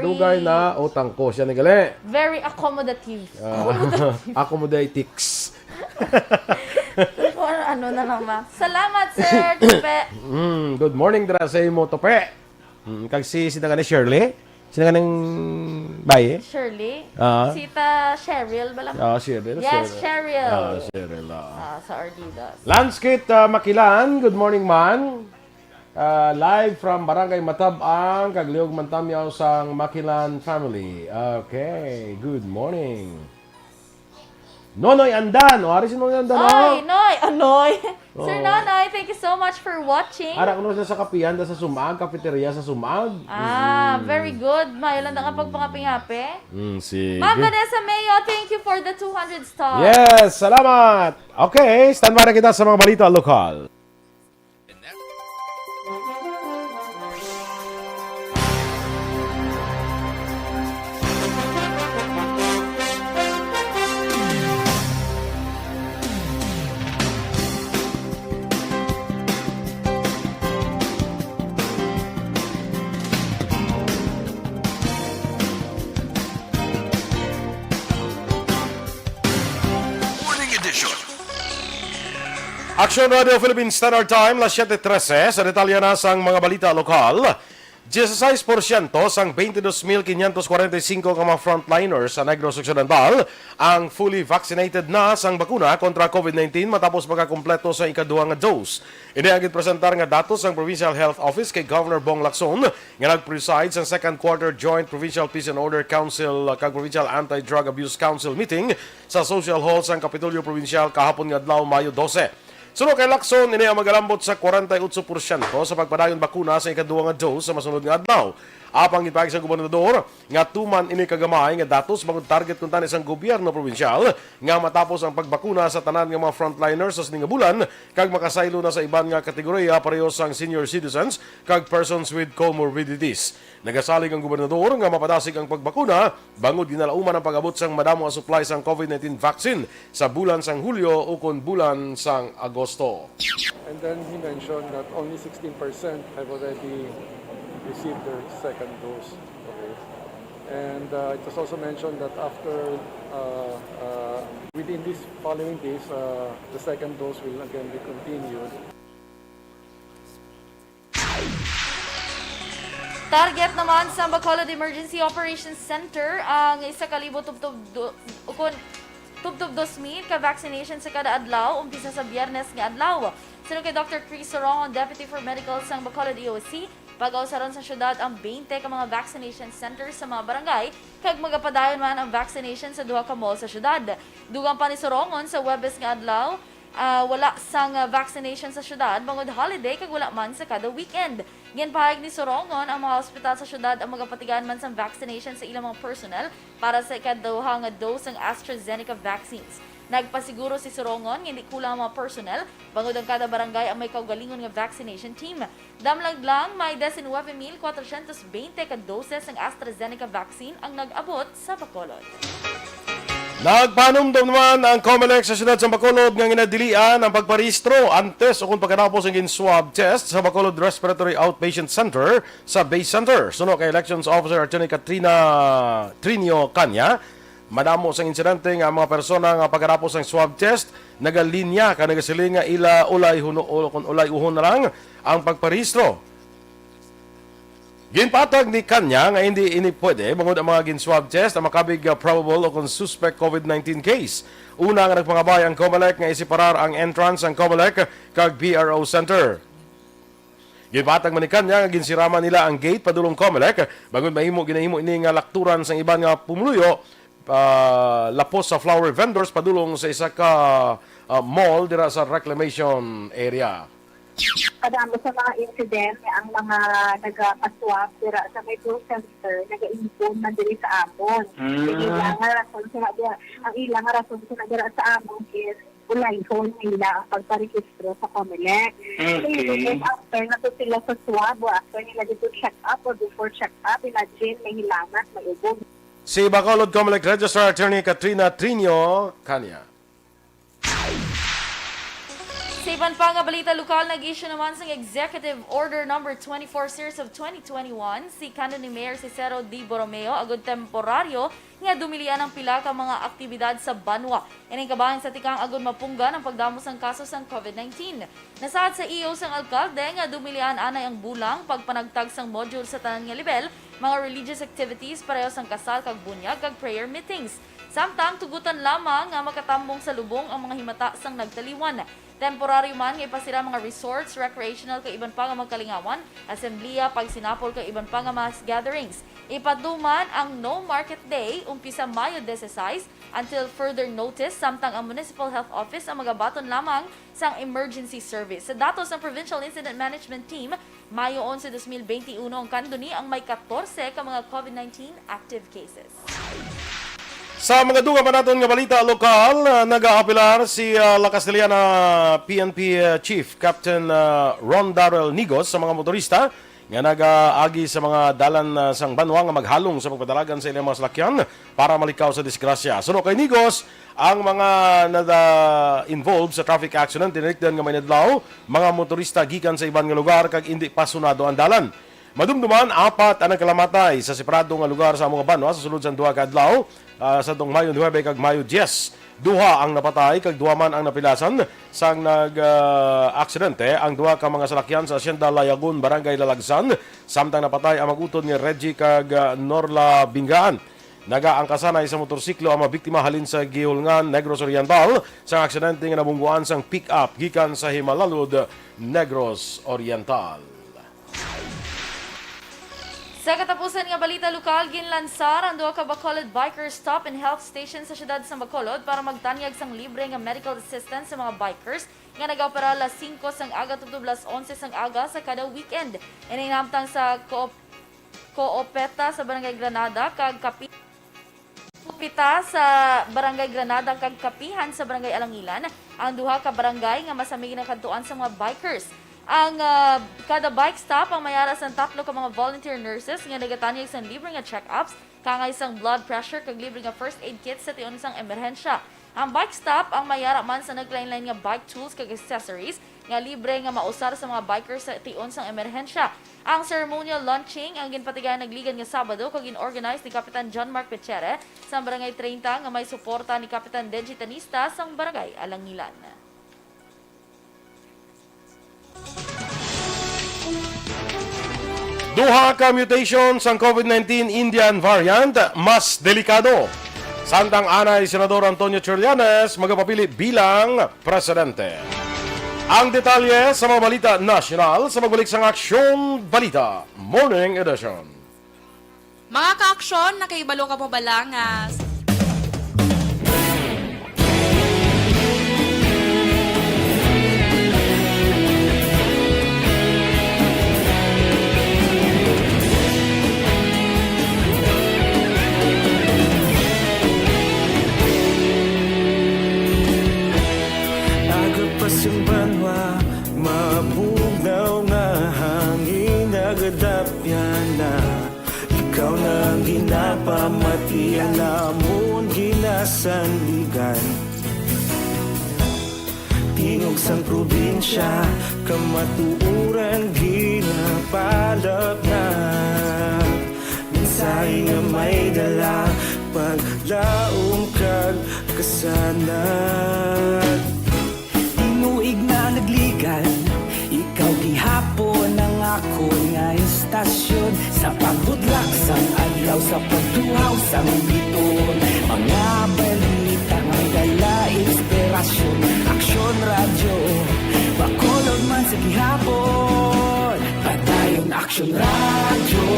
Dugay na utang ko siya ni gali. Very accommodative. Accommodatics. Ano na naman. Salamat, Sir Tupe. Good morning dira sa imo Tupe. Kag si sina ni Shirley. Sina kaning baye? Shirley. Ah. Sita Cheryl ba lang? Cheryl. Yes, Cheryl. Cheryl. Sa Ardidas. Lanskit Makilan, good morning man. Live from Barangay Matabang, Kagliog Mantamyaw sang Makilan family. Okay, good morning. Nonoy Andan. Ari si Nonoy Andan. Ay, Noy. Anoy. Sir Nonoy, thank you so much for watching. Ara kuno sa kapihan sa Sumag, cafeteria sa Sumag. Very good. Mayo lang na kapag pangaping-hape. Si Ma'am Vanessa Mayo, thank you for the 200 stars. Yes, salamat. Okay, stand by na kita sa mga balita lokal. Aksyon Radio Philippines Standard Time, las 7:13, sa detalye na sang mga balita lokal. 16% sang 22,545 ka mga frontliners sa Negros Occidental ang fully vaccinated na sang bakuna kontra COVID-19 matapos magkakumpleto sa ikaduhang dose. Ini ang gipresentar nga datos sang Provincial Health Office kay Governor Bong Lacson nga nag-preside sa second quarter Joint Provincial Peace and Order Council kag Provincial Anti-Drug Abuse Council meeting sa Social Hall sang Kapitolyo Provincial kahapon nga adlaw Mayo 12. Sunod kay Lacson, ini ang magalambot sa 48% sa pagpadayon bakuna sa ikaduhang dose sa masunod nga adlaw. Apang gipahig sa gobernador nga tuman ini kagamay nga datos bangod target kun tani sang gobyerno provinsyal nga matapos ang pagbakuna sa tanan nga mga frontliners sa sining bulan kag makasaylo na sa iban nga kategorya pareho sang senior citizens kag persons with comorbidities. Nagasalig ang gobernador nga mapadasig ang pagbakuna bangod ginalauman ang pag-abot sang madamo ang supply sang COVID-19 vaccine sa bulan sang Hulyo o kon bulan sang Agosto. And then he mentioned that only 16% have already received their second dose. Okay. And it was also mentioned that after, within these following days, the second dose will again be continued. Target naman sa Bacolod Emergency Operations Center ang 1,000 ka vaccination sa kada adlaw umpisa sa Biyernes nga adlaw. Sunod kay Dr. Chris Sorongon, Deputy for Medical sang Bacolod EOC, pag-ausaron sa syudad ang 20 ka mga vaccination centers sa mga barangay kag magapadayon man ang vaccination sa duha ka mall sa syudad. Dugang pa ni Sorongon sa Webes nga adlaw, wala sang vaccination sa syudad bangod holiday kag wala man sa kada weekend. Ginpahayag ni Sorongon ang mga ospital sa syudad ang magapatigaan man sang vaccination sa ilang mga personnel para sa ikaduha nga dose ng AstraZeneca vaccines. Nagpasiguro si Sorongon nga hindi kulang ang mga personnel bangod ang kada barangay ang may kaugalingon nga vaccination team. Damlag lang may 19,420 ka doses ng AstraZeneca vaccine ang nag-abot sa Bacolod. Nagpanumdum naman ang COMELEC sa siyudad sa Bacolod nga ginadilian ang pagparehistro antes o kung pagkatapos ang swab test sa Bacolod Respiratory Outpatient Center sa Base Center. Suno kay Elections Officer Attorney Katrina Trinio Kanya, madamo sa insidente nga mga persona nga pagkatapos ng swab test nagalinya ka nagasiling nga ila ulay uhon na lang ang pagparehistro. Ginpatag ni Kanya nga hindi ini pwede bangod ang mga gin-swab test ang makabig probable o kung suspect COVID-19 case. Una nga nagpangabay ang COMELEC nga isiparar ang entrance ang COMELEC kag PRO Center. Ginpatag man ni Kanya nga ginsirama nila ang gate padulong COMELEC bangod ginahimo ini nga lakturan sa iban nga pumuluyo lapos sa flower vendors padulong sa isa ka mall dira sa reclamation area. Kadamo sa mga incident ang mga nagapaswap dira sa medical center nag-inform man diri sa amon. Ang ilang rason sa dira sa amon is ulayhon nila ang pagparehistro sa COMELEC. Okay. After na to sila sa swab o after nila dito check up or before check up, imagine may hilangat, may ubog. Si Bacolod COMELEC Registrar Attorney Katrina Trinio Kanya. Sa iban pa nga balita lokal, nag-issue naman sa Executive Order number 24 series of 2021 si Canon ni Mayor Cicero D. Borromeo agud temporaryo nga dumilian ang pila ka mga aktibidad sa banwa. Ining kabahin sa tikang agud mapunggan ang pagdamos ng kaso sang COVID-19. Nasaad sa iyo sang alkalde nga dumilian anay ang bulang pagpanagtag sang module sa tanan nga level, mga religious activities pareho sang kasal kag bunyag kag prayer meetings. Samtang tugutan lamang nga makatambong sa lubong ang mga himata sang nagtaliwan. Temporaryo man nga ipasira mga resorts, recreational kay iban pa nga magkalingawan, assembleya, pagsinapol kay iban pa nga mass gatherings. Ipaduman ang No Market Day umpisa Mayo 16 until further notice, samtang ang Municipal Health Office ang magabaton lamang sang emergency service. Sa datos ng Provincial Incident Management Team, Mayo 11, 2021 ang kanduni ang may 14 ka mga COVID-19 active cases. Sa mga dunga pa natin nga balita lokal, nag-aapilar si La Castellana PNP Chief Captain Ron Darrell Nigos sa mga motorista nga nag-aagi sa mga dalan sang banwa nga maghalong sa pagpadalagan sa ilang mga salakyan para malikaw sa disgrasya. Suno kay Nigos, ang mga involved sa traffic accident tinikdan nga may nadlaw, mga motorista gikan sa ibang nga lugar kag hindi pasunado ang dalan. Madumduman, 4 ang nagkalamatay sa separado nga lugar sa mga banwa sa sulod sa duha ka adlaw sa tong Mayo 9 kag Mayo 10. Duha ang napatay kag duha man ang napilasan sang nag-aksidente ang duha ka mga salakyan sa Hacienda Layagon, Barangay Lalagsan, samtang napatay ang mag-utod ni Reggie kag Norla Bingaan. Nagaangkasanay sa motorsiklo ang mga biktima halin sa Gihulngan, Negros Oriental sa aksidente nga nabungguan sang pick-up gikan sa Himalalud, Negros Oriental. Sa katapusan nga balita lokal, ginlansar ang duha ka Bacolod Bikers Stop and Health Station sa syudad sa Bacolod para magtanyag sang libre nga medical assistance sa mga bikers nga nag-opera alas 5 sang aga tubtob alas 11 sang aga sa kada weekend. Ininamtang sa Koopeta sa Barangay Granada kag Kupita sa Barangay Granada kag Kapihan sa Barangay Alangilan ang duha ka barangay nga masamig na kadtuan sa mga bikers. Ang kada bike stop ang mayara sa 3 ka mga volunteer nurses nga nagatanyag sa libre nga check-ups, kangay sang blood pressure kag libre nga first aid kit sa tion sang emerhensya. Ang bike stop ang mayara man sa naglain-lain nga bike tools kag accessories nga libre nga mausar sa mga bikers sa tion sang emerhensya. Ang ceremonial launching ang ginpatigayan nagligan nga Sabado kag in-organize ni Kapitan John Mark Pechere sa Barangay 30 nga may suporta ni Kapitan Deji Tanista sang Barangay Alangilan. Duha ka mutation sang COVID-19 Indian variant, mas delikado. Samtang anay Senador Antonio Chorlianes magapapili bilang presidente. Ang detalye sa mga balita nasyonal sa magbalik sang Aksyon Balita Morning Edition. Mga ka-aksyon, nakaibalo ka pa ba lang Yung banwa, mabugaw nga hangin nagadapyan na ikaw na ang ginapamatian namon ginasandigan. Tingog sang probinsya, kamatuuran ginapalap na mensahe nga may dala, paglaom kag kasanad. Inuig na nagligan, ikaw gihapon ang ako nga istasyon sa pagbudlak sang adlaw sa pagtuhaw sang biton. Mga balita nga dala inspirasyon, Aksyon Radyo, Bacolod man sa gihapon. Patayon Aksyon Radyo,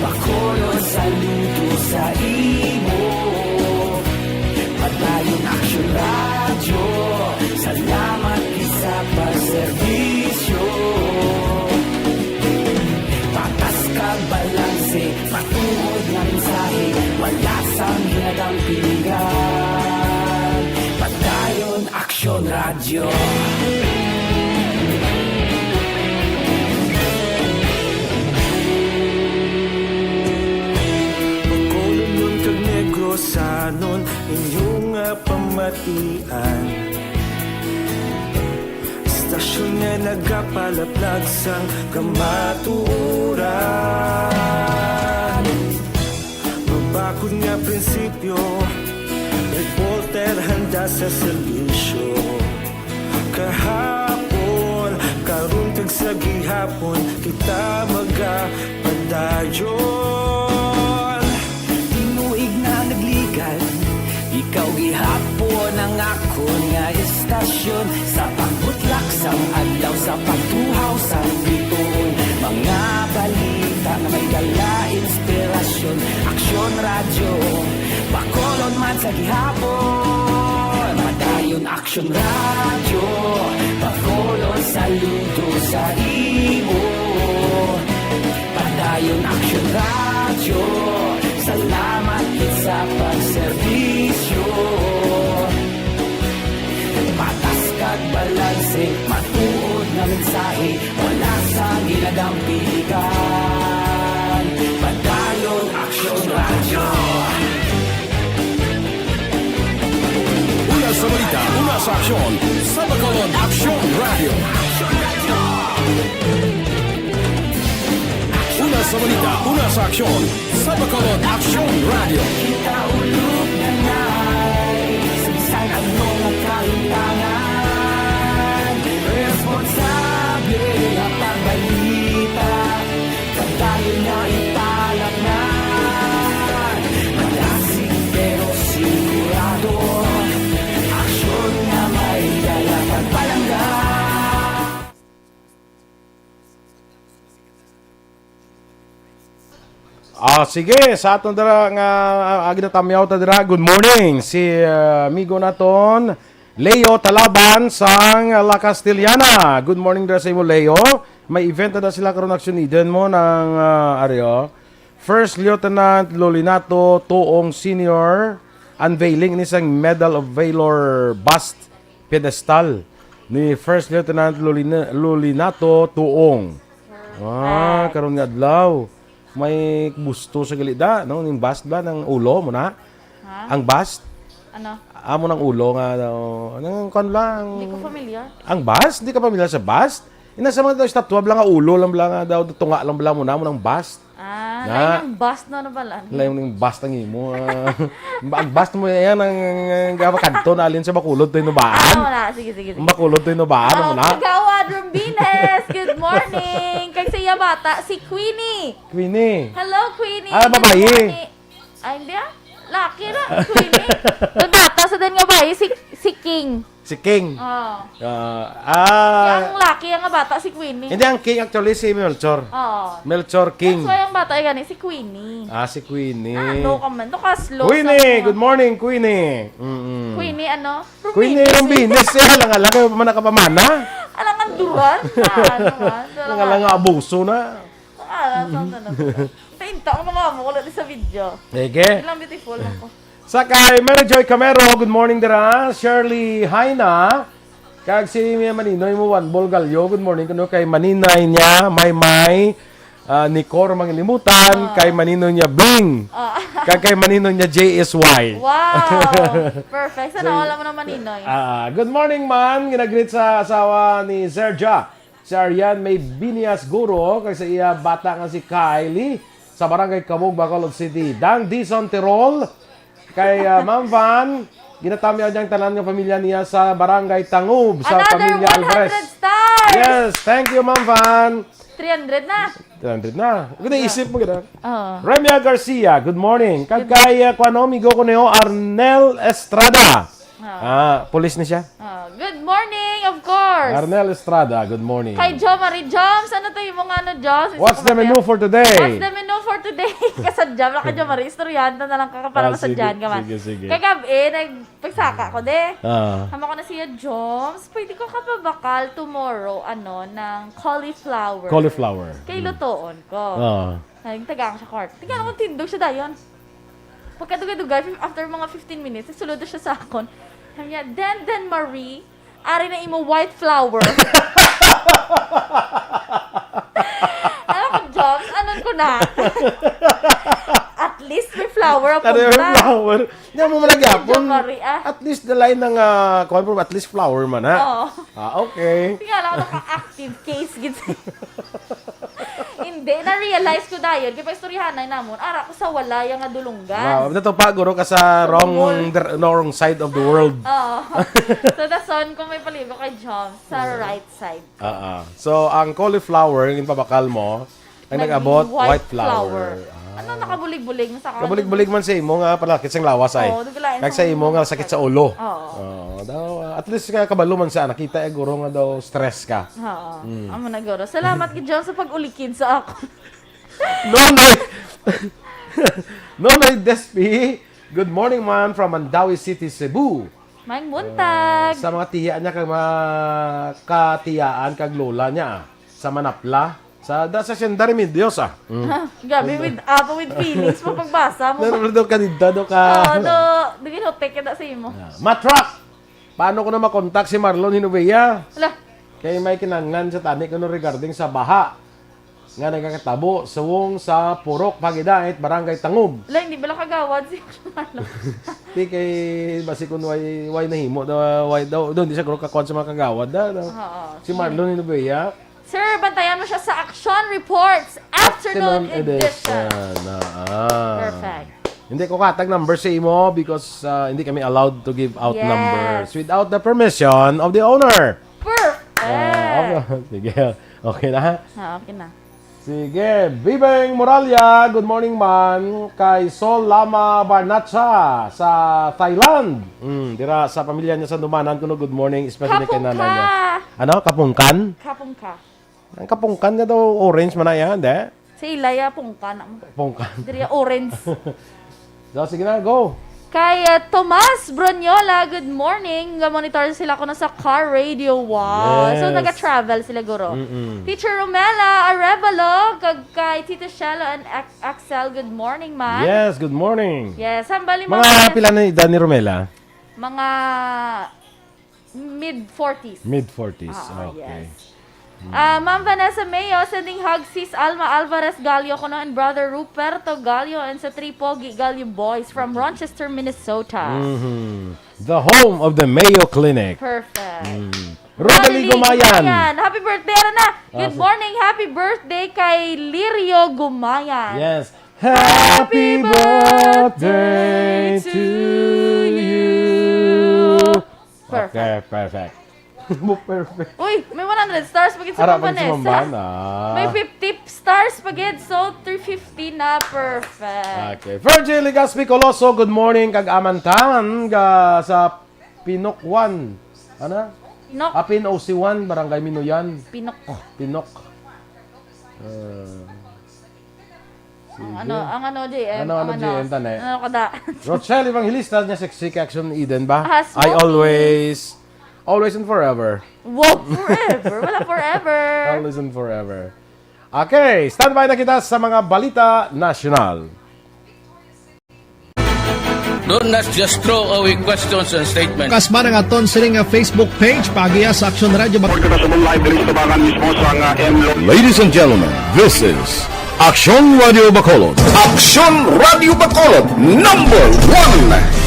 Bacolod saludo sa imo. Patayon Aksyon Radyo, salamat isa pagserbisyo. Patas kag balanse, patuod nga mensahe, wala sang ginadang piligan. Patayon Aksyon Radyo. Bacolod nun kag Negros sanon inyong pamatian. Istasyon niya nagapalaplag sang kamatuuran. Mabakod nga prinsipyo, reporter handa sa serbisyo. Kahapon, karun kag sa gihapon, kita magapadayon. Tinuig na nagligan, ikaw gihapon ang akon nga istasyon. Sa pagbutlak sang adlaw, sa pagtuhaw sa bituon, mga balita na may dala inspirasyon. Aksyon radyo, bakolon man sa gihapon. Madayon Aksyon radyo, bakolon saludo sa imo. Padayon Aksyon radyo, salamat kit sa pagserbisyo. Patas kag balanse, matuod na mensahe, wala sa ginagam pilikan. Padayon Aksyon radyo. Una sa balita, una sa aksyon, sa Bacolod Aksyon Radio. Una sa balita, una sa aksyon, sa Bacolod Aksyon Radio. Kita ulog na na'y Sinsan ang mga kahintangan. Responsable ang pagbalita, pagdayon na italak na. Malasig pero sigurado, aksyon na may dala pagpalangga. Sige, sa aton dira nga agi na tamyaw ta dira. Good morning. Si amigo naton Leo Talaban sang La Castellana. Good morning dira sa imo, Leo. May event na sila karon Aksyon Eden mo ng Aryo. First Lieutenant Lolinato Tuong Senior unveiling ni sang Medal of Valor bust pedestal ni First Lieutenant Lolinato Tuong. Karon nga adlaw. May gusto sa galida, no? Yung bust ba ng ulo mo na? Ha? Ang bust? Ano? Amo ng ulo nga daw. Anong kon lang? Hindi ko familiar. Ang bust? Hindi ka pamilyar sa bust? Inasa mga daw statwa blang nga ulo lang blang nga daw tunga lang blang mo na mo ng bust. Lain yung bust na pala. Lain yung bust ang imo. Ang bust mo yan ang kanto na alin sa Bacolod to inubaan. Wala. Sige. Ang Bacolod to inubaan mo na. Kagawad Rumbines! Good morning! Kag siya bata, si Queenie. Queenie. Hello, Queenie. Babae. Good morning. Ay, hindi ah. Laki na, Queenie. Doon bata sa din nga bahay, si King. Si King. Oh. Ang Ang laki ang nga bata, si Queenie. hindi ang King actually si Melchor. Oo. Melchor King. That's why ang bata ay gani, si Queenie. Si Queenie. Ano ka man? Ito ka slow. Queenie! Good morning, Queenie! Queenie, ano? Queenie, Rumbines. Alang man nakapamana. Alang ang Duran. Ano man? Alang abuso na. Saan na. Painta ko naman mo ulit sa video. Sige. Ilang beautiful ako. Sa kay Mary Joy Camero, good morning dira. Shirley Haina. Kag si Maninoy mo Juan Bolgalyo, good morning kuno kay Maninay niya, May Nicor Mangilimutan, kay Maninoy niya Bing. Kag kay Maninoy niya JSY. Wow! Perfect. Sana wala mo naman Ninoy. Good morning man, ginagreet sa asawa ni Serja. Si Arian may Binias Guro, kay sa iya bata nga si Kylie sa barangay Kamog, Bacolod City. Dan Dison Tirol, kay Ma'am Van, ginatamya niyang tanan ng pamilya niya sa barangay Tangub, sa Another pamilya 100 Alvarez. stars! Yes, thank you Ma'am Van. 300 na. 300 na. Ganda isip mo ganda. Oo. Remia Garcia, good morning. Kag kay amigo ko neo Arnel Estrada. Police ni siya. Good morning, of course. Arnel Estrada, good morning. Kay Jo Marie Joms, ano tayo yung mga ano, Joms? What's the menu for today? What's the menu for today? Kasadjam lang ka Jo Marie, istoryanta na lang ka para kasadyan ka man. Sige. Kay gabi, nagpagsaka ko de. Ah. Hama ko na siya, Joms, pwede ko kapabakal tomorrow, ng cauliflower. Cauliflower. Kay lutoon ko. Nagtaga ko siya court. Tingnan ko, tindog siya dayon. Pagkadugay-dugay, after mga 15 minutes, sulod siya sa akon. Sabi niya, Den Marie, ari na imo white flower. Alam ko, Joms, anon ko na. At least may flower ang Tanaw punta. flower. Hindi mo malagyapon. Jokari, At least the line ng at least flower man ha. Oo. Okay. Tingala ako naka-active case gid. Hindi, na-realize ko dayon. Kaya pa-istoryahan na namon, ara ko sa walaya nga dulunggan. Wow, ito pa guro ka sa wrong side of the world. Oo. So, the son ko may paligo kay John sa right side. So, ang cauliflower, yung pabakal mo, ay nag-abot white flower. Ano nakabulig-bulig mo sa kanan? Kabulig-bulig man sa imo nga palakit sang lawas ay. Oo, duglain Kag sa imo nga sakit sa ulo. Oo. Daw at least ka kabalo man sa nakita ay guro nga daw stress ka. Oo. Amo na guro. Salamat kay John sa pag-ulikid sa ako. Nonoy. Nonoy Despi. Good morning man from Mandawi City, Cebu. Maing buntag. Sa mga tiya niya kag mga katiyaan kag lola niya sa Manapla. Sa Sendari Medios Gabi with feelings mo pagbasa mo. Nanonood ka dito ka. Do ginotek kada sa imo. Matrak! Paano ko na makontak si Marlon Hinubea? Hala. Kaya may kinanglan sa tani ko no regarding sa baha. Nga nagkakatabo suwong sa Purok, Pagidait, Barangay Tangub. Hala, hindi bala kagawad si Marlon. Di kay basi kun why nahimo daw why daw doon di siya gro kakon sa mga kagawad daw. Si Marlon Hinubea. Sir, bantayan mo siya sa Aksyon Reports Afternoon Edition. Perfect. Hindi ko katag number sa imo because hindi kami allowed to give out Yes. numbers without the permission of the owner. Perfect. Sige. Okay na. Okay na. Sige. Bibeng Moralia, good morning man. Kay Sol Lama Barnacha sa Thailand. Dira sa pamilya niya sa Dumanan kuno good morning especially kay nanay niya. Ano? Kapungkan? Kapungka. Ang kapungkan niya daw orange man na yan, de? Sa ilaya, pungka na mo. Pungkan. Diri orange. So, sige na, go. Kay Tomas Bronyola, good morning. Monitor sila ko na sa car radio. Wow. Yes. So, naga-travel sila, guro. Teacher Romela Arevalo, kay Tito Shelo and Axel, good morning, man. Yes, good morning. Yes, hambali Mga pila na edad ni Romela? Mga mid-40s. Mid-40s. Okay. Yes. Ma'am Vanessa Mayo, sending hugs sis Alma Alvarez Gallo kono and brother Ruperto Gallo and sa three Pogi Gallo boys from Rochester, Minnesota. The home of the Mayo Clinic. Perfect. Rodalie Gumayan. Happy birthday na. Good morning. Happy birthday kay Lirio Gumayan. Yes. Happy birthday to you. Perfect. Okay, perfect. Perfect. Uy, may 100 stars pagid sa Harapan si Vanessa. Mambana. May 50 stars pagid, so 350 na. Perfect. Okay. Virgil Ligaspi Coloso, good morning. Kag amantan sa Pinokwan. Ano? Pinok. Apin OC1, Barangay Minuyan. Pinok. Pinok. Ang ano, JM? Ano, JM, tane? Ano kada? Rochelle Evangelista niya Sexic Action Eden ba? Smoky. I always and forever. Wow, forever. Wala forever. Always and forever. Okay, standby na kita sa mga balita nasyonal. Do not just throw away questions and statements. Kasma ng aton siling Facebook page pagiya sa Aksyon Radio. Ladies and gentlemen, this is Aksyon Radio Bacolod. Aksyon Radio Bacolod, #1.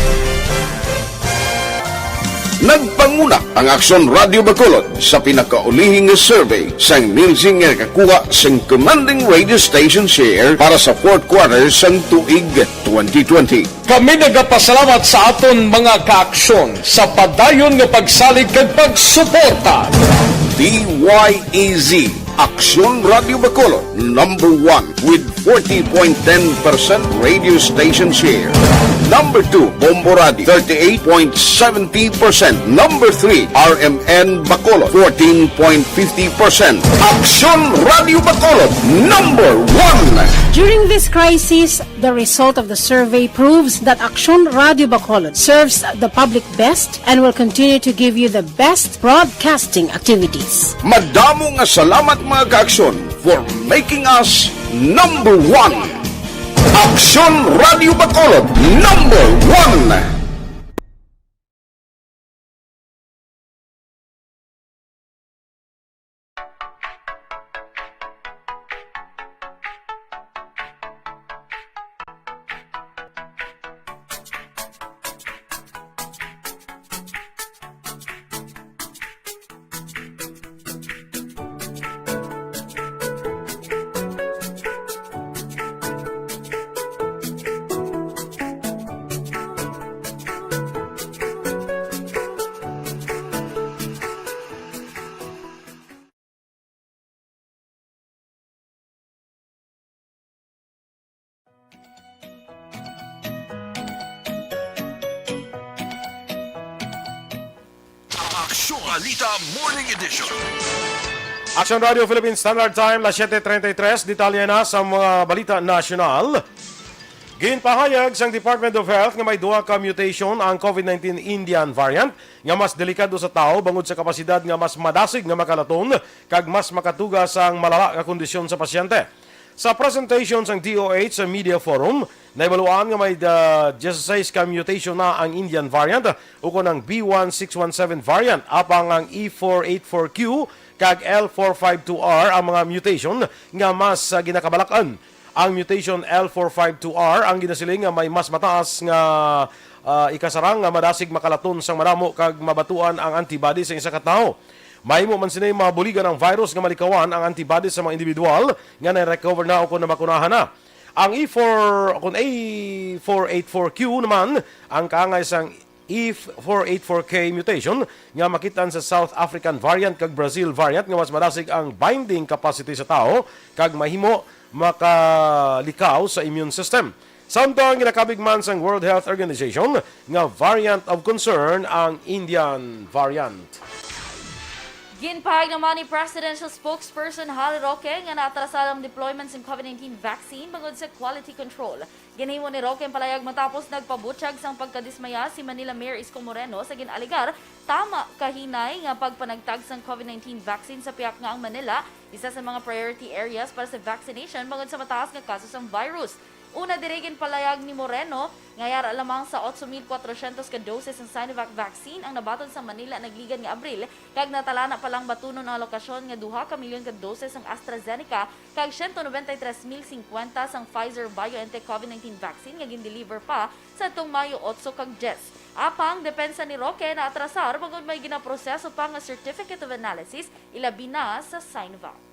Nagpanguna ang Aksyon Radio Bacolod sa pinakaulihing survey sa Nilsing nga kakuha sa commanding radio station share para sa fourth quarter sa tuig 2020. Kami nagapasalamat sa aton mga kaaksyon sa padayon nga pagsalig kag pagsuporta. DYEZ Aksyon Radio Bacolod, #1 with 40.10% radio station share. #2, Bombo Radio, 38.70%. #3, RMN Bacolod, 14.50%. Aksyon Radio Bacolod, #1. During this crisis, the result of the survey proves that Aksyon Radio Bacolod serves the public best and will continue to give you the best broadcasting activities. Madamo nga salamat mga kaaksyon for making us #1. Aksyon Radio Bacolod, #1. Aksyon Balita Morning Edition. Aksyon Radio Philippines Standard Time, las 7:33, detalye na sa mga balita nasyonal. Ginpahayag sang Department of Health nga may duha ka mutation ang COVID-19 Indian variant nga mas delikado sa tao bangod sa kapasidad nga mas madasig nga makalaton kag mas makatugas ang malala nga kondisyon sa pasyente. Sa presentation sang DOH sa Media Forum, naibaluan nga may 16 ka mutation na ang Indian variant ukon ang B1617 variant apang ang E484Q kag L452R ang mga mutation nga mas ginakabalakan. Ang mutation L452R ang ginasiling nga may mas mataas nga ikasarang nga madasig makalaton sang maramo kag mabatuan ang antibody sa isa ka tawo. Mahimo man sinay mabuligan ang virus nga malikawan ang antibodies sa mga individual nga na-recover na o kung nabakunahan na. Ang E484Q naman ang kaangay sang E484K mutation nga makitan sa South African variant kag Brazil variant nga mas madasig ang binding capacity sa tao kag mahimo makalikaw sa immune system. Samtang ginakabig man sang World Health Organization nga variant of concern ang Indian variant. Ginpahag naman ni Presidential Spokesperson Harry Roque nga naatrasad ang deployment ng COVID-19 vaccine bangod sa quality control. Ginhimo ni Roque ang palayag matapos nagpabutsyag sang pagkadismaya si Manila Mayor Isko Moreno sa ginaligar tama kahinay nga pagpanagtag sang COVID-19 vaccine sa piyak nga ang Manila, isa sa mga priority areas para sa vaccination bangod sa mataas nga kaso sang virus. Una dirigin palayag ni Moreno, ngayara lamang sa 8,400 ka doses ng Sinovac vaccine ang nabaton sa Manila nagligan nga Abril, kag natalana pa lang batunon ang lokasyon nga 2 ka milyon ka doses ng AstraZeneca kag 193,050 sang Pfizer BioNTech COVID-19 vaccine nga gindeliver pa sa itong Mayo 8 kag 10. Apang depensa ni Roque na atrasar bangod may ginaproseso pa nga Certificate of Analysis ilabi na sa Sinovac.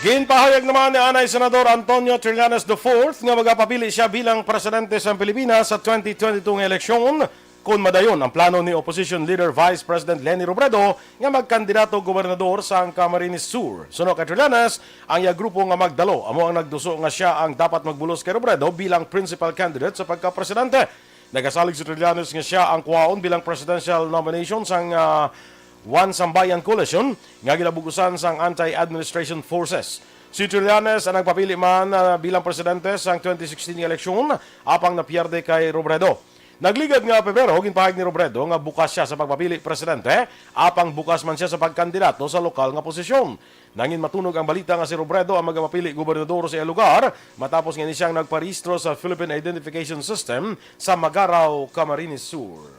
Ginpahayag naman ni Anay Senador Antonio Trillanes IV nga magapapili siya bilang presidente sa Pilipinas sa 2022 nga eleksyon kung madayon ang plano ni Opposition Leader Vice President Leni Robredo nga magkandidato gobernador sa Camarines Sur. Suno kay Trillanes, ang iya grupo nga magdalo amo ang nagduso nga siya ang dapat magbulos kay Robredo bilang principal candidate sa pagka-presidente. Nagasalig si Trillanes nga siya ang kuwaon bilang presidential nomination sang One Sambayan Coalition nga gilabugusan sang anti-administration forces. Si Trillanes ang nagpapili man bilang presidente sa 2016 eleksyon apang napierde kay Robredo. Nagligad nga Pebrero, ginpahayag ni Robredo nga bukas siya sa pagpapili presidente apang bukas man siya sa pagkandidato sa lokal nga posisyon. Nangin matunog ang balita nga si Robredo ang magpapili gobernador sa lugar matapos nga ni siyang nagparehistro sa Philippine Identification System sa Magaraw, Camarines Sur.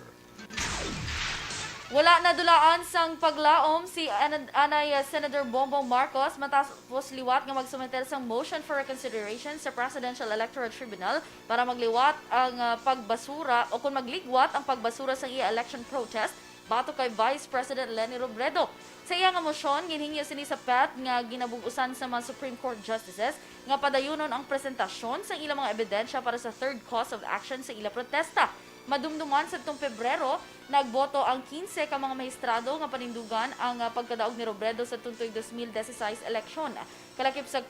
Wala na dulaan sang paglaom si Anay Senator Bongbong Marcos matapos liwat nga magsumiter sang motion for reconsideration sa Presidential Electoral Tribunal para magliwat ang pagbasura o kung magligwat ang pagbasura sa iya election protest bato kay Vice President Leni Robredo. Sa iya nga motion, ginhingyo sini sa PET nga ginabugusan sa mga Supreme Court Justices nga padayunon ang presentasyon sa ilang mga ebidensya para sa third cause of action sa ila protesta. Madumduman sa itong Pebrero, nagboto ang 15 ka mga maestrado nga panindugan ang pagkadaog ni Robredo sa tuntoy 2016 eleksyon. Kalakip sa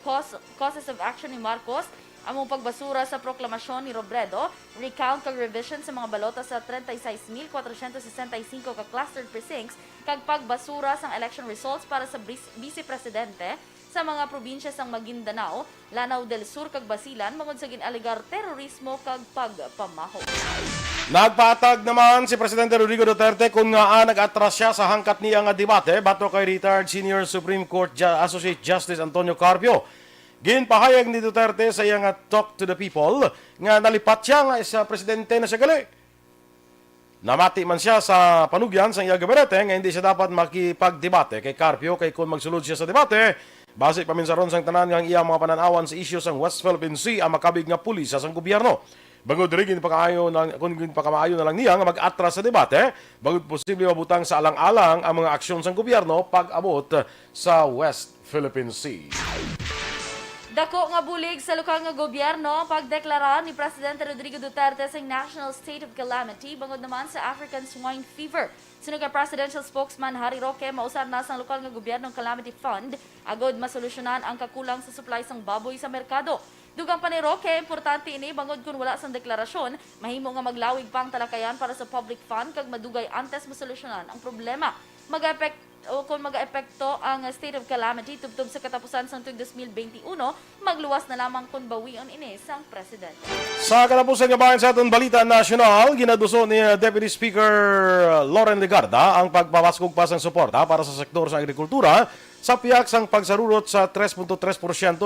causes of action ni Marcos, among pagbasura sa proklamasyon ni Robredo, recount kag revision sa mga balota sa 36,465 ka clustered precincts, kag pagbasura sa election results para sa vice-presidente sa mga probinsya sang Maguindanao, Lanao del Sur kag Basilan bangod sa ginaligar terorismo kag pagpamaho. Nagpatag naman si Presidente Rodrigo Duterte kung nga nag-atras siya sa hangkat niya nga debate bato kay retired Senior Supreme Court Associate Justice Antonio Carpio. Ginpahayag ni Duterte sa iya nga Talk to the People nga nalipat siya nga sa presidente na siya gali. Namati man siya sa panugyan sa iya gabinete nga hindi siya dapat makipagdebate kay Carpio kay kung magsulod siya sa debate, base paminsaron sang tanan nga iya mga pananawan sa isyu sang West Philippine Sea ang makabig nga pulis sa gobyerno. Bagod rin pagkaayo na lang niya nga mag-atras sa debate, bagod posible mabutang sa alang-alang ang mga aksyon sang gobyerno pag-abot sa West Philippine Sea. Dako nga bulig sa lokal nga gobyerno pagdeklara ni Presidente Rodrigo Duterte sa National State of Calamity bangod naman sa African Swine Fever. Sunod kay Presidential Spokesman Harry Roque, mausab na sa lokal nga gobyernong Calamity Fund agod masolusyonan ang kakulang sa supply sang baboy sa merkado. Dugang pa ni Roque, importante ini bangod kung wala sang deklarasyon, mahimo nga maglawig pang talakayan para sa public fund kag madugay antes masolusyonan ang problema. Kung mag-epekto ang state of calamity tubtob sa katapusan sa 2021, magluwas na lamang kung bawion ini sang presidente. Sa katapusan nga bayan sa aton balita nasyonal, ginaduso ni Deputy Speaker Loren Legarda ang pagpapaskog pa sang suporta para sa sektor sa agrikultura sa piyak sang pagsarurot sa 3.3%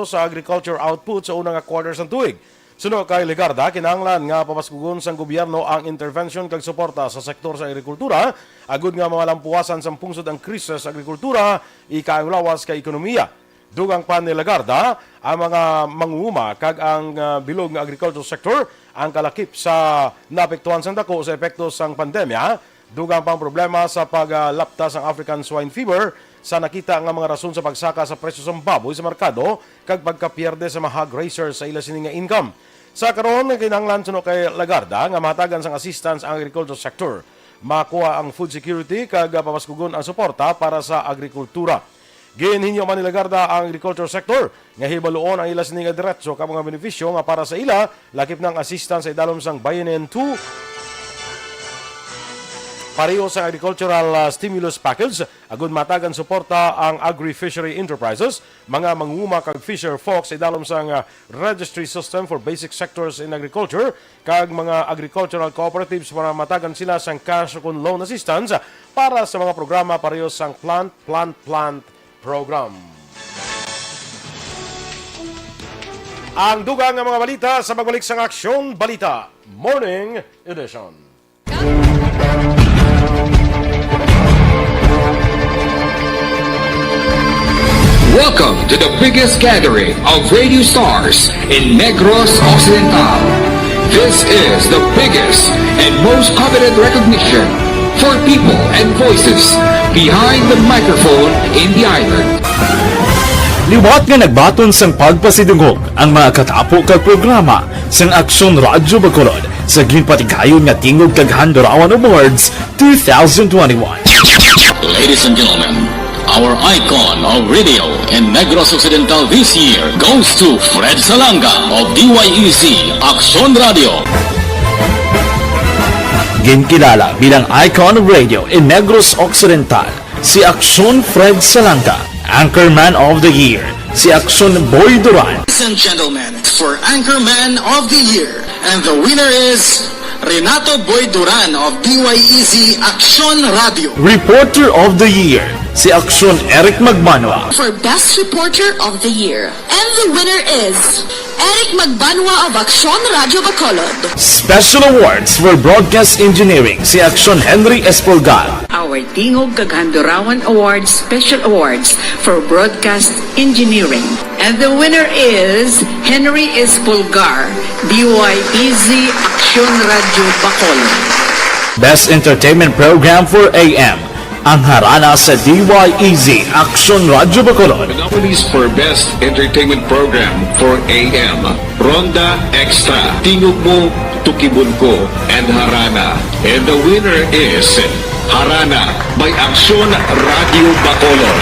sa agriculture output sa unang quarter sang tuig. Suno kay Legarda, kinahanglan nga papaskugon sang gobyerno ang intervention kag suporta sa sektor sa agrikultura, agud nga malampuasan sang pungsod ang krisis sa agrikultura, ikaulawas kay ekonomiya. Dugang pa ni Legarda, ang mga mangunguma kag ang bilog nga agricultural sector ang kalakip sa naapektuhan sang dako sa epekto sang pandemya. Dugang pang problema sa paglapta sang African swine fever sa nakita nga mga rason sa pagsaka sa presyo sa baboy sa merkado kag pagkapierde sa mga hog racers sa ila sini nga income. Sa karon kinahanglan suno kay Lagarda nga mahatagan sang assistance ang agricultural sector, makuha ang food security kag papaskugon ang suporta para sa agrikultura. Ginhinyo man ni Lagarda ang agricultural sector nga hibaluon ang ila sini nga diretso kag mga benepisyo nga para sa ila lakip ng assistance sa idalom sang Bayanen 2 pareho sa agricultural stimulus package, agud matagan suporta ang agri-fishery enterprises, mga manguma kag fisher folks idalom sang registry system for basic sectors in agriculture, kag mga agricultural cooperatives para matagan sila sang cash kun loan assistance para sa mga programa pareho sang plant program. Ang dugang nga mga balita sa pagbalik sang Aksyon Balita Morning Edition. Welcome to the biggest gathering of radio stars in Negros Occidental. This is the biggest and most coveted recognition for people and voices behind the microphone in the island. Liwat nga nagbaton sang pagpasidungog ang mga katapo kag programa sang Aksyon Radyo Bacolod sa ginpatigayon nga tingog kag Handurawan Awards 2021. Ladies and gentlemen, our icon of radio in Negros Occidental this year goes to Fred Salanga of DYEC Aksyon Radio. Ginkilala bilang icon of radio in Negros Occidental, si Aksyon Fred Salanga. Anchorman of the Year, si Aksyon Boy Duran. Ladies and gentlemen, for Anchorman of the Year, and the winner is Renato Boy Duran of DYEC Aksyon Radio. Reporter of the Year, si Aksyon Eric Magmanwa. For Best Reporter of the Year, and the winner is Eric Magbanwa of Aksyon Radio Bacolod. Special Awards for Broadcast Engineering, si Aksyon Henry Espolgar. Our Tingog Kaghandurawan Awards Special Awards for Broadcast Engineering. And the winner is Henry Espolgar, DYEZ Aksyon Radio Bacolod. Best Entertainment Program for AM, ang harana sa DYEZ Aksyon Radio Bacolod. Monopolies for Best Entertainment Program for AM, Ronda Extra, Tingog Mo, Tukibun Ko, and Harana. And the winner is Harana by Aksyon Radio Bacolod.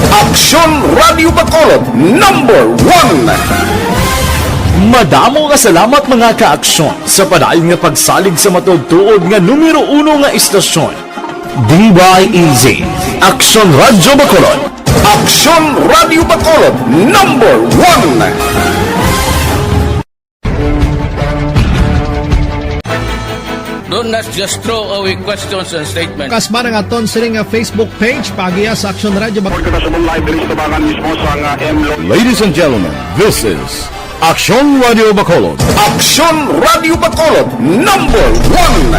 Aksyon Radio Bacolod, #1. Madamo nga salamat mga ka-aksyon sa padayon nga pagsalig sa matugtuod nga numero 1 nga istasyon. DYEZ Aksyon Radio Bacolod. Aksyon Radio Bacolod, #1. Do not just throw away questions and statements. Kasbarang aton sining nga Facebook page pagiya sa Aksyon Radio Bacolod. Ladies and gentlemen, this is Aksyon Radio Bacolod. Aksyon Radio Bacolod, #1.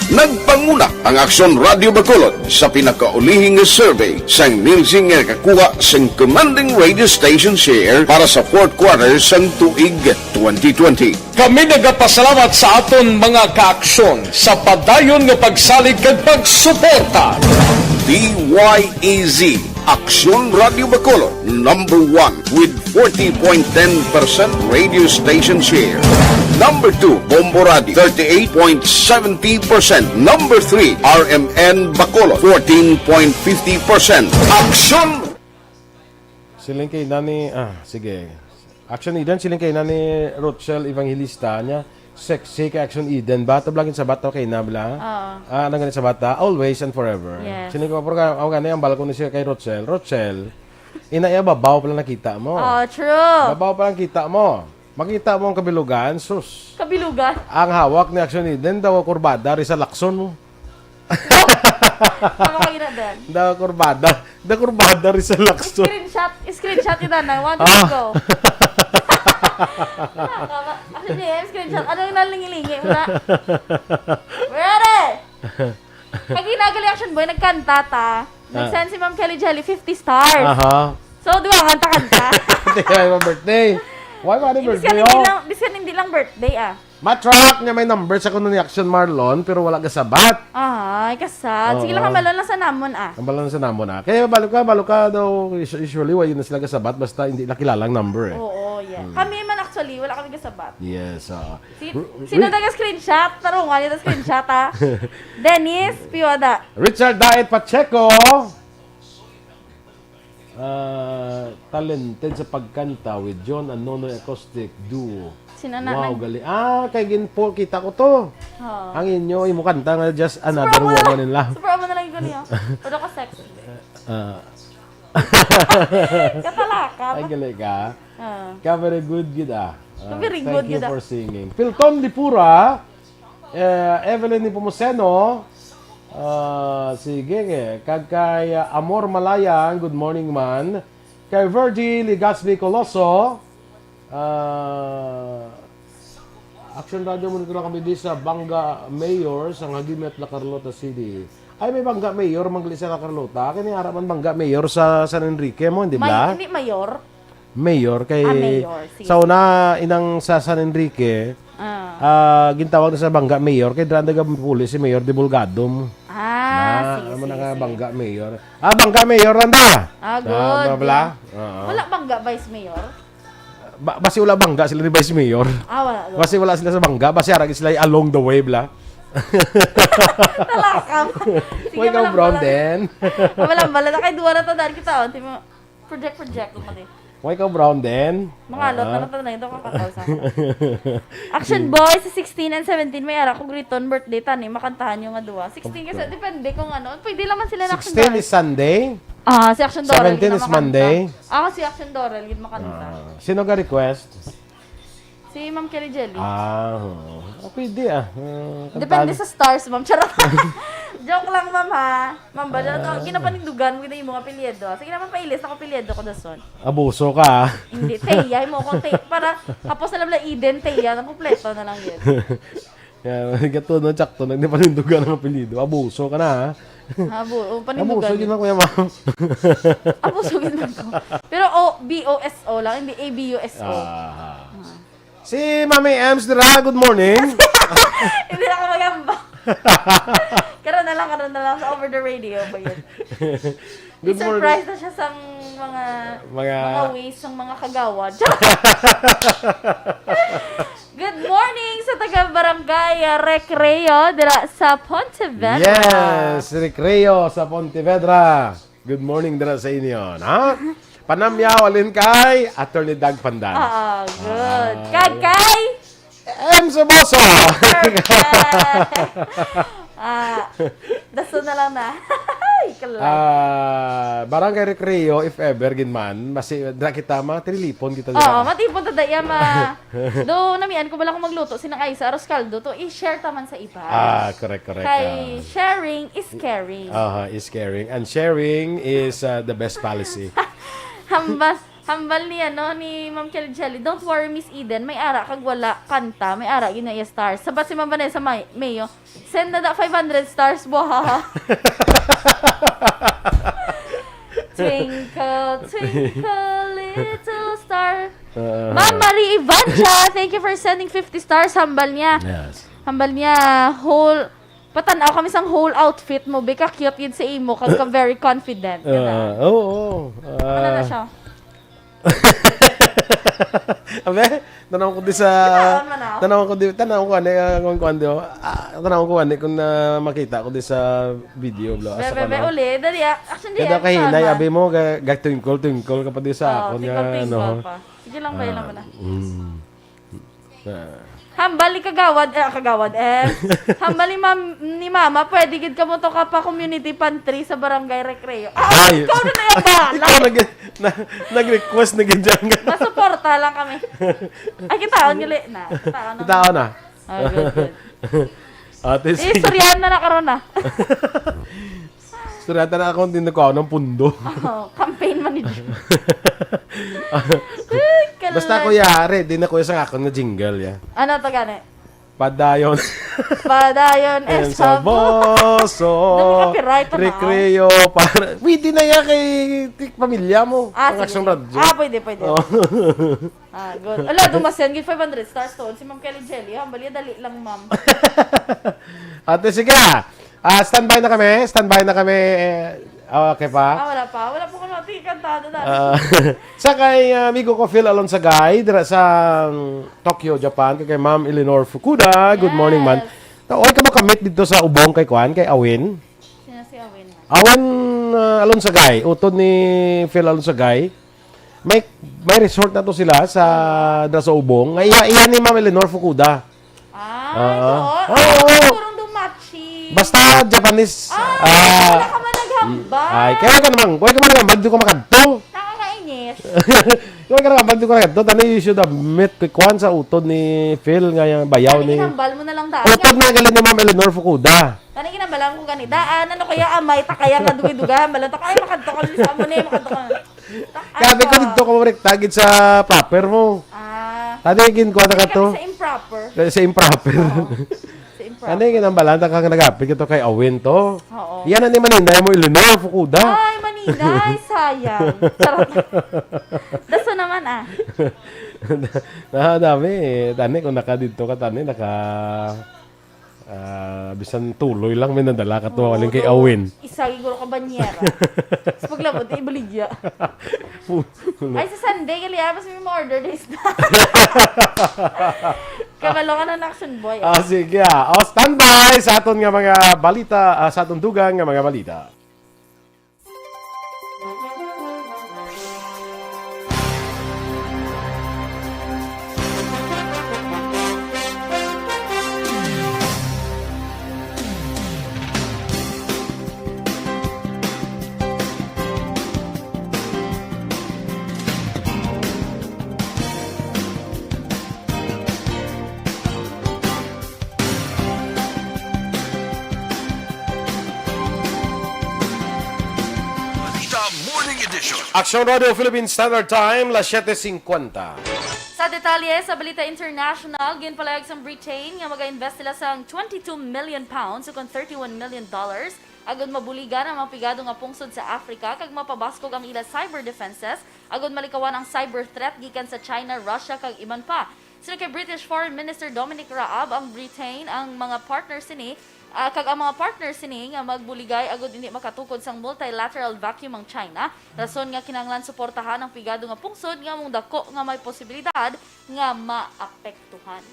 Nagpanguna ang Aksyon Radio Bacolod sa pinakaulihing survey sang Nilsing nga kakuha sang commanding radio station share para sa fourth quarter sang tuig 2020. Kami nagapasalamat sa aton mga ka-aksyon sa padayon nga pagsalig kag pagsuporta. DYEZ Aksyon Radio Bacolod, #1 with 40.10% radio station share. #2, Bombo Radio, 38.70%. #3, RMN Bacolod, 14.50%. Aksyon Siling kay nani, sige. Action Eden, siling kay nani Rochelle Evangelista niya. Sexy kay Action Eden. Bata blagin sa bata kay nabla. Ano ganit sa bata? Always and forever. Yes. Siling ko, pero ako ganit ang balkon niya kay Rochelle. Rochelle, inaya babaw pala nakita mo. Oh, true. Babaw pala kita mo. Makita mo ang kabilugan, sus. Kabilugan. Ang hawak ni Action Eden, daw kurbada, rin sa lakson mo. Ano ka ginadaan? Daw kurbada rin sa lakson. Screenshot yun na. 1, 2, go. Actually, screenshot. Ano yung nalingilingi mo na? Ready? Pag ginagali Action Boy, nagkanta ta. Nag-send si Ma'am Kelly Jelly 50 stars. So, di ba, kanta-kanta? Hindi ka yung birthday. Why ba ni birthday? Biskan hindi lang birthday, Matrack niya may number sa kuno ni Action Marlon, pero wala kasabat. Ay, kasad. Sige lang, kamalon lang sa namon, Kambalan sa namon, Kaya balo ka daw, usually, wala yun na sila kasabat, basta hindi na kilalang number, Oo, yeah. Kami man actually, wala kami kasabat. Yes, Sino taga-screenshot? Tarungan yung screenshot, Dennis Pioda. Richard Daet Pacheco. Talented sa pagkanta with John and Nonoy Acoustic Duo. Wow, galing. Kay Ginpo, kita ko to. Ang inyo, imo kanta nga just another woman in love. Super na lang yun. Pero ka sex. Katalakap. Ay, galing ka. Very good, Very good, thank you for singing. Pilton Lipura, Evelyn Nipomuceno, sige, kay Amor Malayang, good morning man. Kay Virgil Ligasby Coloso, Action Radio mo nito kami di sa Bangga Mayor sa Hagimet La Carlota City. Ay, may Bangga Mayor, Manglisa La Carlota. Kaya harapan Bangga Mayor sa San Enrique mo, hindi ba? Hindi Mayor? Mayor, kay... Mayor. Sige. Sa una, inang sa San Enrique, gintawag na sa Bangga Mayor, kay Duran Pulis, si Mayor de Bulgadom. Sige, sige. Bangga Mayor. Bangga Mayor, randa! Good. Wala Bangga Vice Mayor? Basi wala Bangga sila ni Vice Mayor. Wala. Basi wala sila sa Bangga, basi harag sila along the way, bla. Talakam. Sige, ikaw brown din. Walang bala na kay Duran na tadaan kita. Project. Why ikaw brown din? Mga alot na ito kakataw sa Action Boy sa 16 and 17 may ara kong return birthday tani makantahan yung nga duwa. 16 kasi depende kung ano. Pwede naman sila na Action 16 is Sunday. Si Action Dorel. 17 is Monday. Si Action Dorel gid makanta. Sino ka request? Si Ma'am Kelly Jelly. Pwede Depende sa stars, Ma'am. Charot. Joke lang, Ma'am, ha. Ma'am, ba ginapanindugan mo yung mga apelyido. Sige naman pailis ako apelyido ko dason. Abuso ka. Hindi, Teya. Mo akong Teya. Para kapos na lang Eden, Teya. Kompleto na lang yun. Gato no, tsakto. Nagpanindugan ng apelyido. Abuso ka na, ha? Panindugan. Abuso yun lang, Kuya Ma'am. Abuso yun lang ko. Pero B-O-S-O lang, hindi A-B-U-S-O. Si Mami Ems Dira, good morning. Hindi na ako magambang. Karoon na lang sa over the radio ba yun? I-surprise na siya sa mga ways ng mga kagawad. Good morning sa taga-barangay Recreo dira sa Pontevedra. Yes, Recreo sa Pontevedra. Good morning dira sa inyo. Panamyawalin kay Attorney Doug Pandan. Good. Kay Aboso. Daso na lang na. Barangay Recreo, if ever, ginman, dra kita matrilipon kita dira. Matipon ta daya do namian ko bala ko magluto sinang ay sa aros kaldo to i-share taman sa iba. Correct. Kay sharing is caring. Is caring. And sharing is the best policy. Hambal ni Ma'am Kelly Jelly. Don't worry, Miss Eden. May ara kag wala kanta. May ara yun na stars. Sabat si Ma'am Vanessa Mayo. Send na 500 stars, boha. Twinkle, twinkle, little star. Ma'am Marie Ivancha, thank you for sending 50 stars. Hambal niya. Yes. Hambal niya patanaw kami sang whole outfit mo. Bika cute yun sa imo. Kag ka very confident. Oo. Ano na siya? Tanaw ko di sa tanaw ko ani kung na makita ko di sa video bla sa Bebe uli, dali action di. Kada kahinay abi mo gag twinkle kapag di sa ako nga ano. Sige lang bayan naman na. Hambal ni kagawad hambal ni mama, pwede gid ka mo to ka pa community pantry sa barangay Recreo. Ay, ikaw na yung bala. Nag-request na gid dyan. Nasuporta lang kami. Ay, kitaon gali na. Kitaon na. Good. Ate, sige. Istoryahan na karon na. Istoryahan na ako din nako ng pundo. Campaign manager. Basta kuya, ready na kuya sa akong na jingle ya. Ano to gani? Padayon sa boso. Recreo para. Pwede na yan kay pamilya mo. Ang Aksyon Radio. Pwede. Oh. Good. Ala, dumasyan gid 500 stars to. Si Ma'am Kelly Jelly, hambali dali lang, ma'am. Ate, sige. Standby na kami. Okay pa? Wala pa ko natin kantado na. Sa kay amigo ko Phil Alonsagay dira sa Tokyo, Japan, kay Ma'am Eleanor Fukuda. Good morning, man. Oy ka mo kamit dito sa ubong kay Awin. Sino si Awin? Awin Alonsagay, utod ni Phil Alonsagay. May resort na to sila sa dira sa ubong. Iyan ni Ma'am Eleanor Fukuda. Kurang dumachi. Basta Japanese. Wala ka man naghambal. Ay, kaya ka naman dito ka makadto. Nakakainis. Kaya ka naman dito ka makadto. Tani you should have met kay sa utod ni Phil nga yung bayaw ni. Hambal mo na lang daan. Utod na galing ni Ma'am Eleanor Fukuda. Tani ginambalan ko ganidaan. Ano kaya amay takaya nga dugi-dugahan balan ta kay makadto ka sa mo ni makadto ka. Sabi ko dito ko rektagid sa proper mo. Tani gin ko ta to. Sa improper. Sa improper. Ano yung ginambalan? Kang nagapit ito kay Awin to. Oo. Yan na ni Maninday mo, Eleanor Fukuda. Ay, Maninday, sayang. Sarap. Daso naman Dami eh. Tani, kung dito ka, bisan tuloy lang may nadala ka to. Aling kay Awin. Isa, siguro ka banyera. Tapos paglabot, ibaligya. Ay, sa Sunday, kaliapas may order days na. Kabalo ka ng action boy. Sige. Standby sa aton nga mga balita, sa aton dugang nga mga balita. Aksyon Radio Philippines Standard Time, las 7:50. Sa detalye, sa Balita International, ginpalayag sa Britain nga mag-invest sila sa 22 million pounds o kung $31 million agud mabuligan ang mga pigado nga pungsod sa Africa kag mapabaskog ang ila cyber defenses agud malikawan ang cyber threat gikan sa China, Russia kag iban pa. Sino kay British Foreign Minister Dominic Raab ang Britain ang mga partners ni kag ang mga partners sini nga magbuligay agud hindi makatukod sang multilateral vacuum ang China, rason nga kinahanglan suportahan ang pigado nga pungsod nga mong dako nga may posibilidad nga maapektuhan.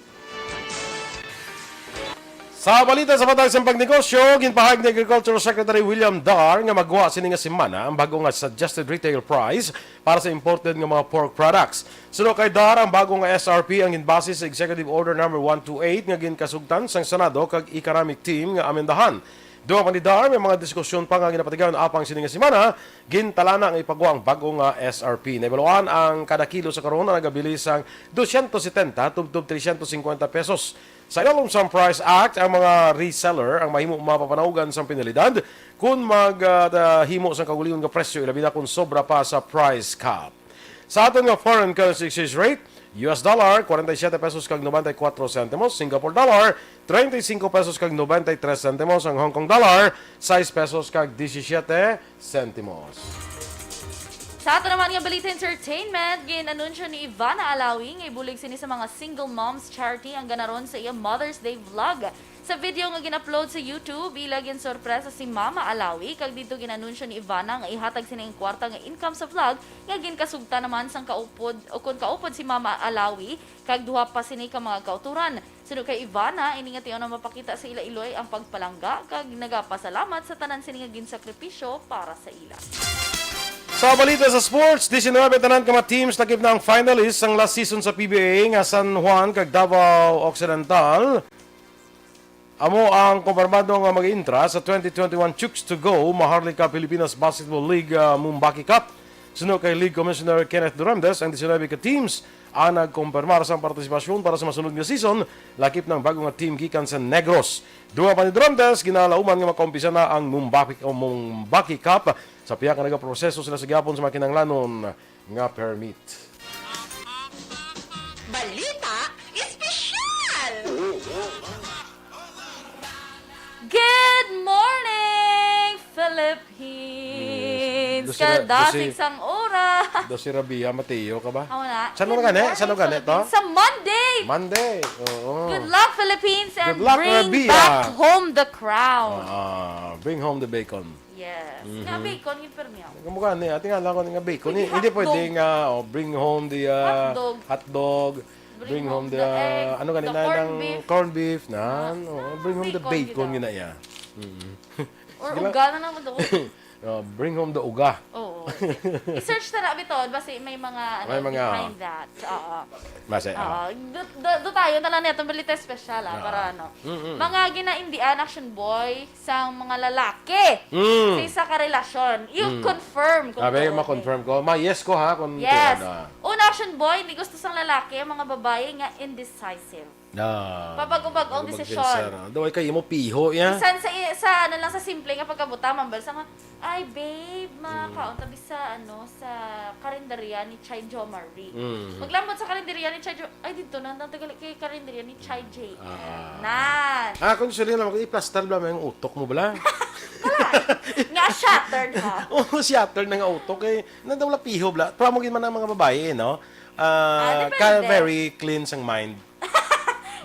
Sa balita sa patag sa pagnegosyo, ginpahayag ni Agricultural Secretary William Dar nga magwa sini nga semana ang bago nga suggested retail price para sa imported nga mga pork products. Sunod kay Dar, ang bago nga SRP ang ginbase sa Executive Order number 128 nga ginkasugtan sang Senado kag economic team nga amendahan. Duha pa ni Dar, may mga diskusyon pa nga ginapatigayon apang sini nga semana, gintalana ang ipagwa ang bago nga SRP. Naibaluan ang kada kilo sa karon nga nagabili sang 270 tubtob 350 pesos. Sa ilalong sa Price Act, ang mga reseller ang mahimo mapapanaugan sa penalidad kung maghimo sa kagulingon nga presyo ilabi na kung sobra pa sa price cap. Sa aton nga foreign currency exchange rate, US dollar 47 pesos kag 94 centimos, Singapore dollar 35 pesos kag 93 centimos, ang Hong Kong dollar 6 pesos kag 17 centimos. Sa ato naman nga Balita Entertainment, ginanunsyo ni Ivana Alawi nga ibulig sini sa mga single moms charity ang ganaron sa iyang Mother's Day vlog. Sa video nga gin-upload sa YouTube, ilagin sorpresa si Mama Alawi kag dito ginanunsyo ni Ivana nga ihatag sining kwarta nga income sa vlog nga ginkasugta naman sang kaupod o kun kaupod si Mama Alawi kag duha pa sini ka mga kauturan. Sunod kay Ivana, ini nga tiyo na mapakita sa ila Iloy ang pagpalangga kag nagapasalamat sa tanan sini nga ginsakripisyo para sa ila. Sa balita sa sports, 19 tanan ka mga teams lakip na ang finalists ang last season sa PBA nga San Juan kag Davao Occidental. Amo ang kumpirmado nga mag-intra sa 2021 Chooks to Go Maharlika Pilipinas Basketball League Mumbaki Cup. Sunod kay League Commissioner Kenneth Duran, ang 19 ka teams ang nagkumpirmar sa partisipasyon para sa masunod nga season lakip ng bagong nga team gikan sa Negros. Duha pa ni Duran, ginalauman nga makompisa na ang Mumbaki Cup sa piyak nga nagaproseso sila sa gyapon sa makinanglanon nga permit. Balita espesyal! Good morning, Philippines! Kadasig sang oras! Do si Rabia Mateo ka ba? Ako na. Saan mo gani? Saan mo gani to? Sa Monday! Monday. Oo. Good luck, Philippines, and Good luck, bring Rabia. back home the crown. Bring home the bacon. Yes. Nga bacon, yung permyaw. Kamukha ni, ating alam ko nga bacon. Hindi pwede nga, bring home the hotdog. Bring home the egg, ano kanina the corned ng beef. corned beef na. Bring home the bacon gina. gina ya. Or uga na naman doon. Bring home the uga. Oo. I-search na namin ito. Basta may mga ano, May mga, behind that. Oo. Basta, Do tayo na lang nito. Balita special para ano. Mga gina-indian action boy sa mga lalaki sa isa ka relasyon. You confirm kung Sabi, totoo. ma-confirm ko. Yes ko ha. Kung Yes. tuwad, Una action boy, hindi gusto sang lalaki, ang mga babae nga indecisive. Pabag-ubag-ong desisyon. Daway kayo mo piho ya. Bisan sa ano lang sa simple nga pagkabuta mambal sa nga, ay babe, makaon tabi sa ano sa karinderya ni Chai Jo Marie. Maglambot sa karinderya ni Chai Jo, ay dito na tagal kay karinderya ni Chai J. Nan. Kung sila naman, i-plaster ba yung utok mo bala? Nga shattered ha. Shattered na nga utok eh. Nandawala piho bala. Pramugin man ang mga babae, no? Depende. Very clean sang mind.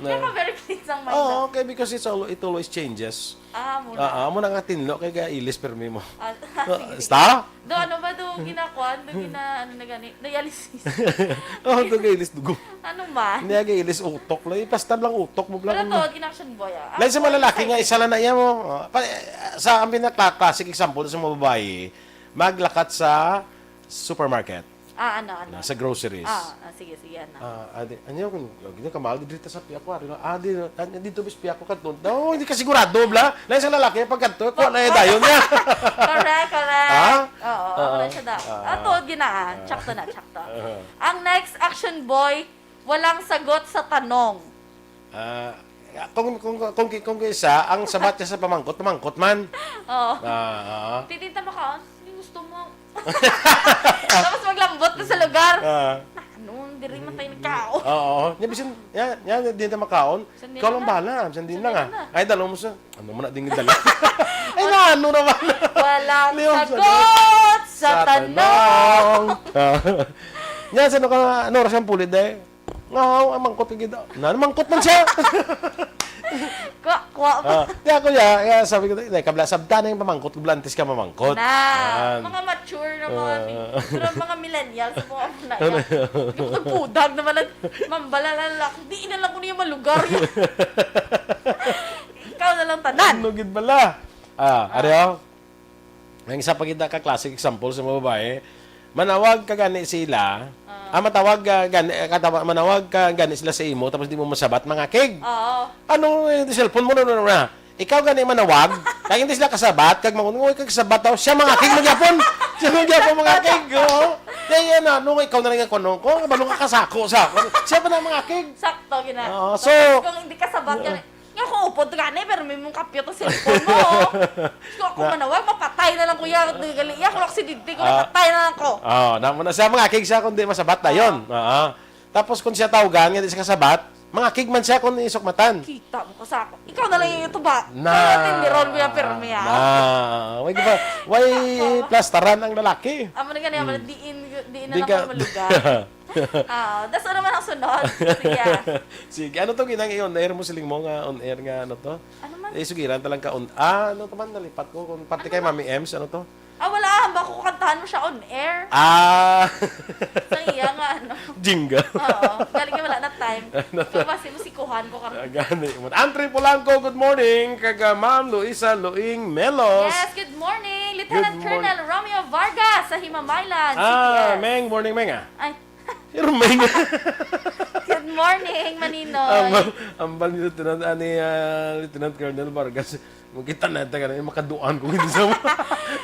Kaya ka very clean sang mind. Oh, okay, because it always changes. Muna. Amo na nga tinlo kay ga ilis permi mo. Sige. Sta? Do ano ba do ginakuan? Do ano na gani? Dialysis. Do ga ilis dugo. Ano man? Hindi ga ilis utok lang. Ipastan lang utok mo Pero blang. to, gin-action boy ah. Lain sa malalaki nga isa lang na iya mo. Sa ang classic example sa mga babae, maglakat sa supermarket. Ano. Sa groceries. Sige, ano. Ano kung ganyan ka mahal dito sa piako. Dito bis piako ka doon. No, hindi ka sigurado bla. Lain sa lalaki pag kanto, ko na dayon niya. Correct. Oo, ako na siya daw. Ato, ginaan. Tsakto na. Ang next action boy, walang sagot sa tanong. Kung isa, ang sabat niya sa pamangkot man. Oo. Titinta mo ka, hindi gusto mo. Tapos maglambot ka sa lugar. Diri man tayo nagkaon. Oo. Bisin, yan, di na makaon. Ikaw lang bahala. Sandin lang Ay, dalaw mo sa, ano mo na din dala. Ay, ano naman. Walang sagot sa tanong. Yan, saan ka, ano, rasang pulit dahil. Ang mangkot ka gida. Mangkot man siya. Kwa. Di ako sabi ko, kabla, sabta na yung pamangkot, kablantis ka mamangkot. Mga mature na mga millennials, mga na yan. Yung pudag na malag, mambalalala, di inalang ko niya malugar yun. Ikaw na lang tanan. Nugid bala. Ariyo, ang isa pa kita ka-classic example sa mga babae, manawag ka gani sila, manawag ka gani sila sa imo, tapos di mo masabat, mga keg. Oo. Ano, yung cellphone mo, na. Ikaw gani manawag, kaya hindi sila kasabat, kag mangungoy kag sabat daw, siya mga keg magyapon. Siya magyapon mga keg. Kaya ikaw na lang ang konong ko, balong ka kasako sa ako. Siya pa na mga keg. Sakto, gina. So, kung hindi kasabat ka, nga kung upod ka na, pero may mong kapyo to cellphone mo. So, ako manawag, mapatay na lang kuya. Iya, kung aksidente ko, mapatay na lang ko. Namo na siya mga keg siya kung di masabat na yun. Tapos kung siya tawagan, nga di siya kasabat, mga keg man siya kung isok matan. Kita mo ko sa ako. Ikaw na lang yung ito ba? Tindiron mo yung permi Why plastaran ang lalaki? Amo na ganyan, diin na lang malugar. Das ano naman ang sunod? Sige. Sige, ano to ginang i-on air mo siling mo nga on air nga ano to? Ano man? Sugiran talang ka on. Ano to man nalipat ko kung parte kay Mami Ems ano to? Wala. Bako kantahan mo siya on air. Sang iya nga, ano. Jingle. Oo. Galing nga wala na time. So, basi musikuhan ko karon. Gani. Antri Polanco, good morning. Kaga Ma'am Luisa Luing Melos. Yes, good morning. Lieutenant Colonel Romeo Vargas sa Himamaylan. Meng, morning Meng Ay. Pero Meng. Good morning, Maninoy. Ang bal ni Lieutenant Colonel Vargas. Magkita na tayo na makaduan ko hindi sa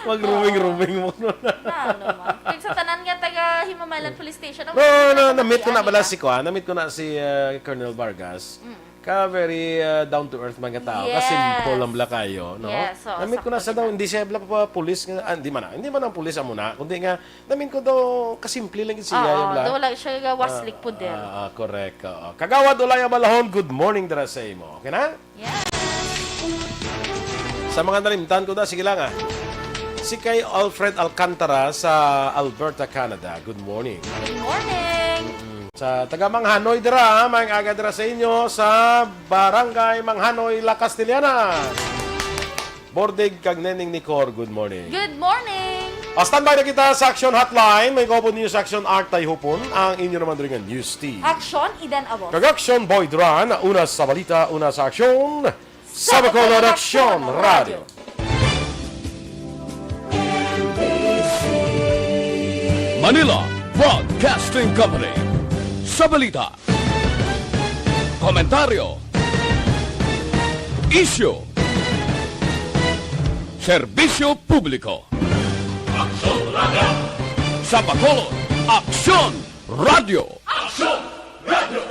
mag-rooming mo. Naman. Kaya sa tanan nga taga Himamaylan Police Station. Na-meet ko na bala si Kwa. Na-meet ko na si Colonel Vargas. Ka very down to earth mga tao. Kasi simple lang bala kayo, no? Yes, Na-meet ko na sa daw, hindi siya bala pa police. Hindi man ang police amo na. Kundi nga, na-meet ko daw, kasimple lang siya. Oo, wala siya waslik po din. Correct. Kagawad Ulaya Balahon, good morning dara sa imo. Okay na? Yes. Sa mga nalimtan ko sige lang Si kay Alfred Alcantara sa Alberta, Canada. Good morning. Good morning. Sa taga Manghanoy dira, may aga dira sa inyo sa Barangay Manghanoy, La Castellana. Bordig kag Nening Nicor, good morning. Good morning. Standby na kita sa Aksyon Hotline. May Gobo News Action Artay Hupon. Ang inyo naman rin ang News Team. Aksyon, Idan Abos. Kag Aksyon Boy Duran, una sa balita, una sa aksyon. Sa Bacolod Aksyon Radio. Manila Broadcasting Company. Sa balita, komentaryo, isyu, serbisyo publiko. Aksyon Radio. Sa Bacolod Aksyon Radio. Aksyon Radio.